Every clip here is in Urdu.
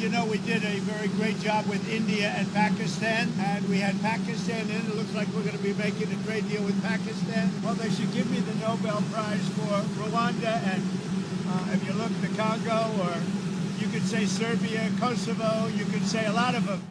You know, we did a very great job with India and Pakistan, and we had Pakistan in. It looks like we're going to be making a trade deal with Pakistan. Well, they should give me the Nobel Prize for Rwanda, and if you look, the Congo, or you could say Serbia, Kosovo, you could say a lot of them.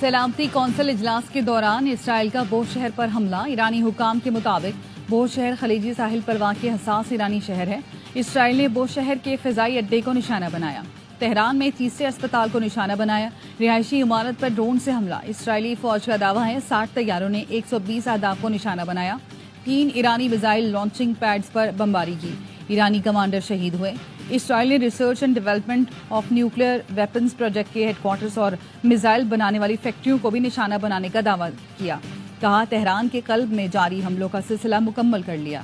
سلامتی کونسل اجلاس کے دوران اسرائیل کا بوش شہر پر حملہ. ایرانی حکام کے مطابق بوش شہر خلیجی ساحل پر واقع حساس ایرانی شہر ہے. اسرائیل نے بوش شہر کے فضائی اڈے کو نشانہ بنایا. تہران میں تیسرے اسپتال کو نشانہ بنایا. رہائشی عمارت پر ڈرون سے حملہ. اسرائیلی فوج کا دعویٰ ہے 60 طیاروں نے 120 اہداف کو نشانہ بنایا. 3 ایرانی میزائل لانچنگ پیڈز پر بمباری کی. ایرانی کمانڈر شہید ہوئے. اسرائیل نے research and development of nuclear weapons project کے ہیڈ کوارٹرز اور میزائل بنانے والی فیکٹریوں کو بھی نشانہ بنانے کا دعویٰ کیا. کہا تہران کے قلب میں جاری حملوں کا سلسلہ مکمل کر لیا.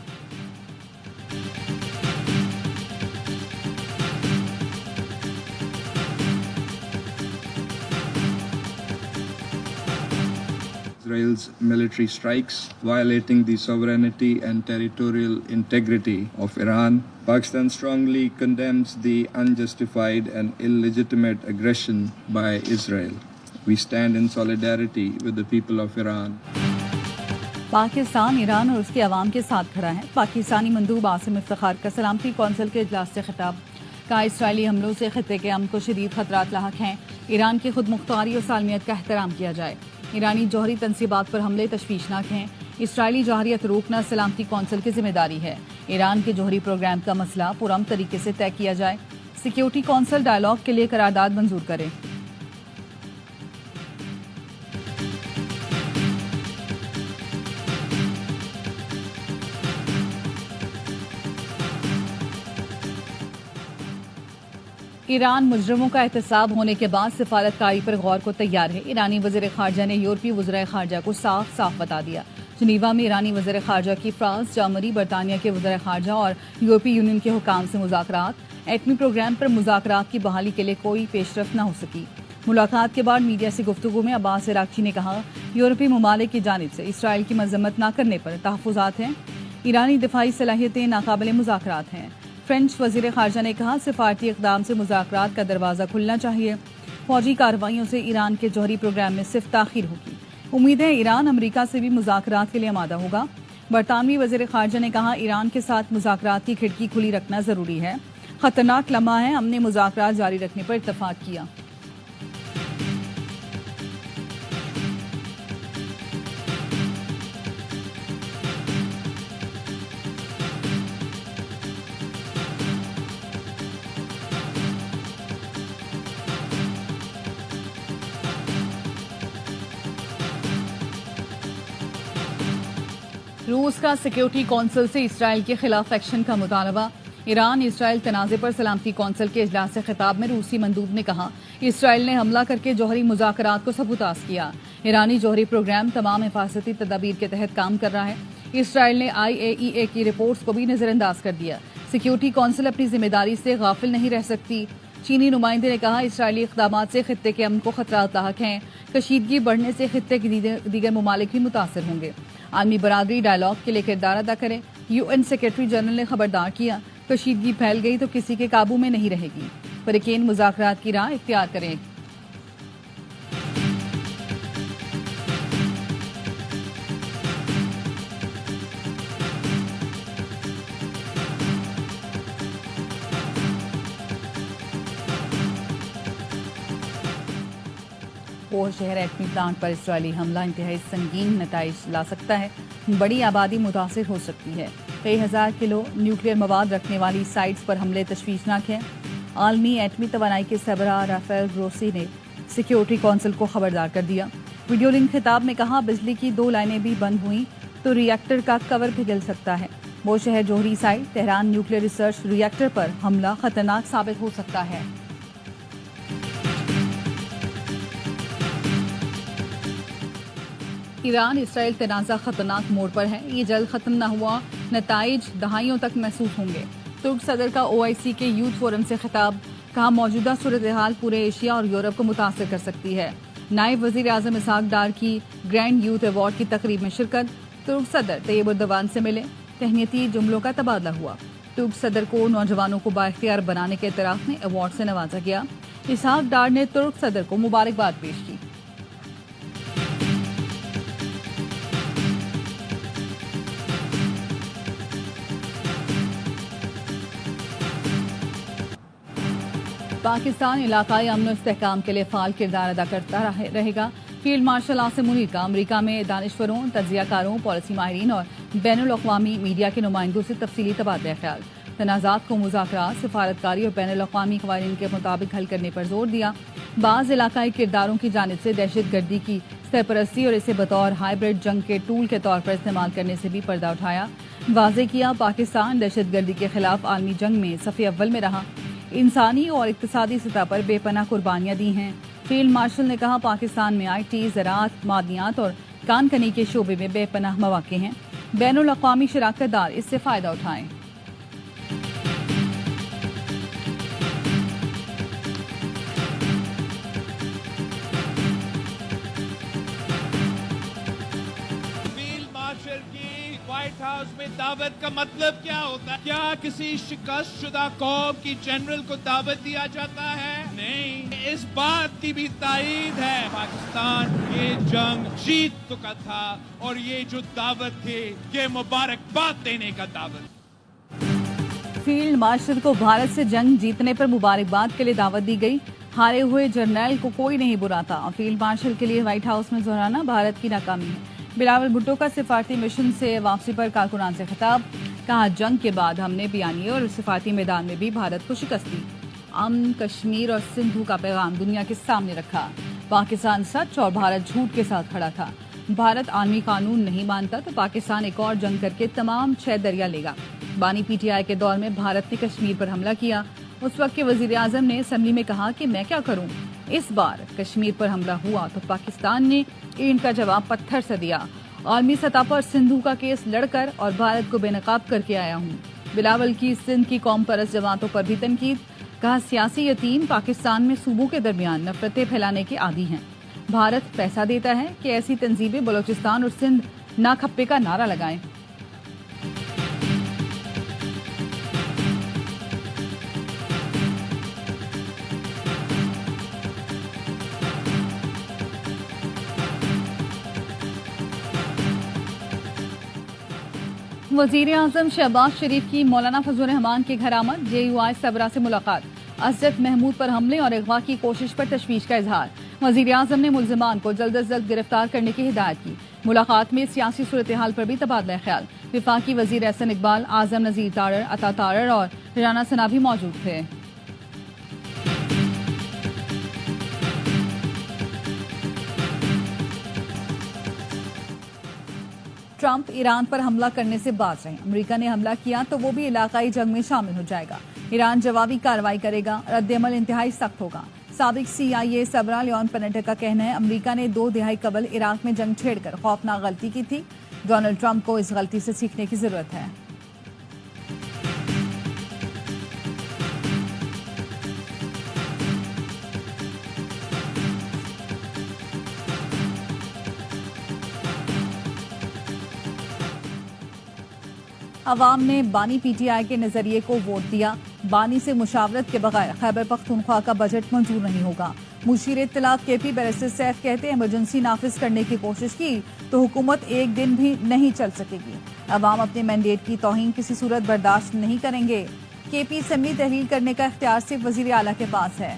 Israel's military strikes violating the sovereignty and territorial integrity of Iran. Pakistan strongly condemns the unjustified and illegitimate aggression by Israel. We stand in solidarity with the people of Iran. Pakistan Iran اور اس کے عوام کے ساتھ کھڑا ہے. پاکستانی مندوب عاصم افتخار کا سلامتی کونسل کے اجلاس سے خطاب. کہا اسرائیلی حملوں سے خطے کے امن کو شدید خطرات لاحق ہیں. ایران کی خود مختاری اور سالمیت کا احترام کیا جائے. ایرانی جوہری تنصیبات پر حملے تشویشناک ہیں. اسرائیلی جوہریت روکنا سلامتی کونسل کی ذمہ داری ہے. ایران کے جوہری پروگرام کا مسئلہ پرامن طریقے سے طے کیا جائے. سیکیورٹی کونسل ڈائیلاگ کے لیے قرارداد منظور کرے. ایران مجرموں کا احتساب ہونے کے بعد سفارتکاری پر غور کو تیار ہے. ایرانی وزیر خارجہ نے یورپی وزرائے خارجہ کو صاف صاف بتا دیا. جنیوا میں ایرانی وزیر خارجہ کی فرانس، جرمنی، برطانیہ کے وزرائے خارجہ اور یورپی یونین کے حکام سے مذاکرات. ایٹمی پروگرام پر مذاکرات کی بحالی کے لیے کوئی پیش رفت نہ ہو سکی. ملاقات کے بعد میڈیا سے گفتگو میں عباس عراقچی نے کہا یورپی ممالک کی جانب سے اسرائیل کی مذمت نہ کرنے پر تحفظات ہیں. ایرانی دفاعی صلاحیتیں ناقابل مذاکرات ہیں. فرینچ وزیر خارجہ نے کہا سفارتی اقدام سے مذاکرات کا دروازہ کھلنا چاہیے. فوجی کارروائیوں سے ایران کے جوہری پروگرام میں صرف تاخیر ہوگی. امید ہے ایران امریکہ سے بھی مذاکرات کے لیے آمادہ ہوگا. برطانوی وزیر خارجہ نے کہا ایران کے ساتھ مذاکرات کی کھڑکی کھلی رکھنا ضروری ہے. خطرناک لمحہ ہے. ہم نے مذاکرات جاری رکھنے پر اتفاق کیا. روس کا سیکیورٹی کونسل سے اسرائیل کے خلاف ایکشن کا مطالبہ. ایران اسرائیل تنازع پر سلامتی کونسل کے اجلاس سے خطاب میں روسی مندوب نے کہا اسرائیل نے حملہ کر کے جوہری مذاکرات کو سبوتاژ کیا. ایرانی جوہری پروگرام تمام حفاظتی تدابیر کے تحت کام کر رہا ہے. اسرائیل نے IAEA کی رپورٹس کو بھی نظر انداز کر دیا. سیکیورٹی کونسل اپنی ذمہ داری سے غافل نہیں رہ سکتی. چینی نمائندے نے کہا اسرائیلی اقدامات سے خطے کے امن کو خطرات لاحق ہیں. کشیدگی بڑھنے سے خطے کے دیگر ممالک بھی متاثر ہوں گے. عالمی برادری ڈائیلاگ کے لیے کردار ادا کرے. UN سیکرٹری جنرل نے خبردار کیا کشیدگی پھیل گئی تو کسی کے قابو میں نہیں رہے گی. فریقین مذاکرات کی راہ اختیار کریں. بوش شہر ایٹمی پلانٹ پر اسرائیلی حملہ انتہائی سنگین نتائج لا سکتا ہے. بڑی آبادی متاثر ہو سکتی ہے. کئی ہزار کلو نیوکلیئر مواد رکھنے والی سائٹس پر حملے تشویشناک ہیں. عالمی ایٹمی توانائی کے سربراہ رافیل گروسی نے سیکیورٹی کونسل کو خبردار کر دیا. ویڈیو لنک خطاب میں کہا بجلی کی 2 لائنیں بھی بند ہوئیں تو ری ایکٹر کا کور پگھل سکتا ہے. بوش شہر جوہری سائٹ تہران نیوکلیئر ریسرچ ری ایکٹر پر حملہ خطرناک ثابت ہو سکتا ہے. ایران اسرائیل تنازع خطرناک موڑ پر ہے. یہ جلد ختم نہ ہوا نتائج دہائیوں تک محسوس ہوں گے. ترک صدر کا OIC کے یوتھ فورم سے خطاب. کہا موجودہ صورتحال پورے ایشیا اور یورپ کو متاثر کر سکتی ہے. نائب وزیر اعظم اسحاق ڈار کی گرینڈ یوتھ ایوارڈ کی تقریب میں شرکت. ترک صدر طیب اردوان سے ملے. تہنیتی جملوں کا تبادلہ ہوا. ترک صدر کو نوجوانوں کو بااختیار بنانے کے اعتراف میں ایوارڈ سے نوازا گیا. اسحاق ڈار نے ترک صدر کو مبارکباد پیش کی. پاکستان علاقائی امن و استحکام کے لیے فعال کردار ادا کرتا رہے گا. فیلڈ مارشل عاصم منیر کا امریکہ میں دانشوروں، تجزیہ کاروں، پالیسی ماہرین اور بین الاقوامی میڈیا کے نمائندوں سے تفصیلی تبادلہ خیال. تنازعات کو مذاکرات، سفارتکاری اور بین الاقوامی قوانین کے مطابق حل کرنے پر زور دیا. بعض علاقائی کرداروں کی جانب سے دہشت گردی کی سرپرستی اور اسے بطور ہائیبرڈ جنگ کے ٹول کے طور پر استعمال کرنے سے بھی پردہ اٹھایا. واضح کیا پاکستان دہشت گردی کے خلاف عالمی جنگ میں صف اول میں رہا. انسانی اور اقتصادی سطح پر بے پناہ قربانیاں دی ہیں. فیلڈ مارشل نے کہا پاکستان میں آئی ٹی، زراعت، معدنیات اور کان کنی کے شعبے میں بے پناہ مواقع ہیں. بین الاقوامی شراکت دار اس سے فائدہ اٹھائیں. وائٹ ہاؤس میں دعوت کا مطلب کیا ہوتا ہے؟ کیا کسی شکست شدہ قوم کی جنرل کو دعوت دیا جاتا ہے؟ نہیں. اس بات کی بھی تائید ہے پاکستان یہ جنگ جیت چکا تھا اور یہ جو دعوت تھی یہ مبارکباد دینے کا دعوت. فیلڈ مارشل کو بھارت سے جنگ جیتنے پر مبارکباد کے لیے دعوت دی گئی. ہارے ہوئے جرنیل کو کوئی نہیں براتا. فیلڈ مارشل کے لیے وائٹ ہاؤس میں دہرانا بھارت کی ناکامی ہے. بلاول بھٹو کا سفارتی مشن سے واپسی پر کارکنان سے خطاب. کہا جنگ کے بعد ہم نے بیانیے اور سفارتی میدان میں بھی بھارت کو شکست دی. امن، کشمیر اور سندھو کا پیغام دنیا کے سامنے رکھا. پاکستان سچ اور بھارت جھوٹ کے ساتھ کھڑا تھا. بھارت عالمی قانون نہیں مانتا تو پاکستان ایک اور جنگ کر کے تمام 6 دریا لے گا. بانی پی ٹی آئی کے دور میں بھارت نے کشمیر پر حملہ کیا. اس وقت کے وزیر اعظم نے اسمبلی میں کہا کہ میں کیا کروں. اس بار کشمیر پر حملہ ہوا تو پاکستان نے اینٹ کا جواب پتھر سے دیا. عالمی سطح پر سندھو کا کیس لڑ کر اور بھارت کو بے نقاب کر کے آیا ہوں. بلاول کی سندھ کی قوم پرست جماعتوں پر بھی تنقید. کہا سیاسی یتیم پاکستان میں صوبوں کے درمیان نفرتیں پھیلانے کے عادی ہیں. بھارت پیسہ دیتا ہے کہ ایسی تنظیمیں بلوچستان اور سندھ نا کھپے کا نعرہ لگائیں. وزیر اعظم شہباز شریف کی مولانا فضل الرحمان کے گھر آمد. جے یو آئی صبرا سے ملاقات. اسد محمود پر حملے اور اغوا کی کوشش پر تشویش کا اظہار. وزیر اعظم نے ملزمان کو جلد از جلد گرفتار کرنے کی ہدایت کی. ملاقات میں سیاسی صورتحال پر بھی تبادلہ خیال. وفاقی وزیر احسن اقبال، اعظم نذیر تارڑ، عطا تارڑ اور رانا ثنا بھی موجود تھے. ٹرمپ ایران پر حملہ کرنے سے باز رہے. امریکہ نے حملہ کیا تو وہ بھی علاقائی جنگ میں شامل ہو جائے گا. ایران جوابی کارروائی کرے گا. رد عمل انتہائی سخت ہوگا. سابق CIA صبرا لیون پینیٹر کا کہنا ہے امریکہ نے 2 دہائی قبل عراق میں جنگ چھیڑ کر خوفناک غلطی کی تھی. ڈونلڈ ٹرمپ کو اس غلطی سے سیکھنے کی ضرورت ہے. عوام نے بانی پی ٹی آئی کے نظریے کو ووٹ دیا. بانی سے مشاورت کے بغیر خیبر پختونخوا کا بجٹ منظور نہیں ہوگا. مشیر اطلاعات کے پی بیرسٹر سیف کہتے ایمرجنسی نافذ کرنے کی کوشش کی تو حکومت ایک دن بھی نہیں چل سکے گی. عوام اپنے مینڈیٹ کی توہین کسی صورت برداشت نہیں کریں گے. کے پی اسمبلی تحلیل کرنے کا اختیار صرف وزیر اعلیٰ کے پاس ہے.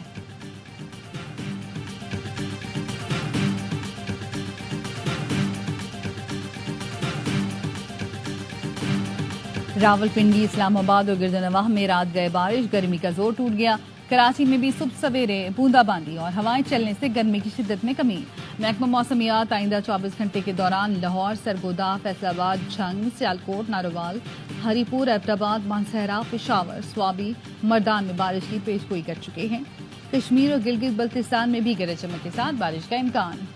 راولپنڈی، اسلام آباد اور گردنواہ میں رات گئے بارش. گرمی کا زور ٹوٹ گیا. کراچی میں بھی صبح سویرے بوندا باندی اور ہوائیں چلنے سے گرمی کی شدت میں کمی. محکمہ موسمیات آئندہ 24 گھنٹے کے دوران لاہور، سرگودا، فیصل آباد، جھنگ، سیالکوٹ، ناروال، ہری پور، ایبٹ آباد، مانسہرہ، پشاور، سوابی، مردان میں بارش کی پیش گوئی کر چکے ہیں. کشمیر اور گلگت بلتستان میں بھی گرج چمک کے ساتھ بارش کا امکان.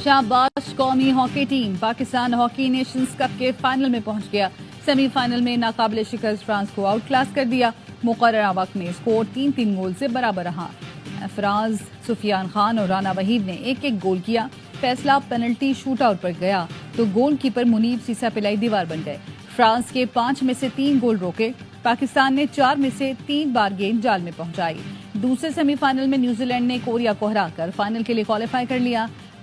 شاباش قومی hockey team. Pakistan hockey nations cup کے فائنل میں پہنچ گیا. سیمی فائنل میں ناقابل شکست فرانس کو آؤٹ کلاس کر دیا. مقررہ وقت میں اسکور 3-3 گول سے برابر رہا. افراز، سفیان خان اور رانا وحید نے 1-1 گول کیا. فیصلہ پینلٹی شوٹ آؤٹ پر گیا تو گول کیپر منیب سیسا پلائی دیوار بن گئے. فرانس کے 5 میں سے 3 گول روکے. پاکستان نے 4 میں سے 3 بار گیند جال میں پہنچائی. دوسرے سیمی فائنل میں نیوزی لینڈ نے کوریا کو ہرا کر فائنل کے لیے کوالیفائی کر لیا.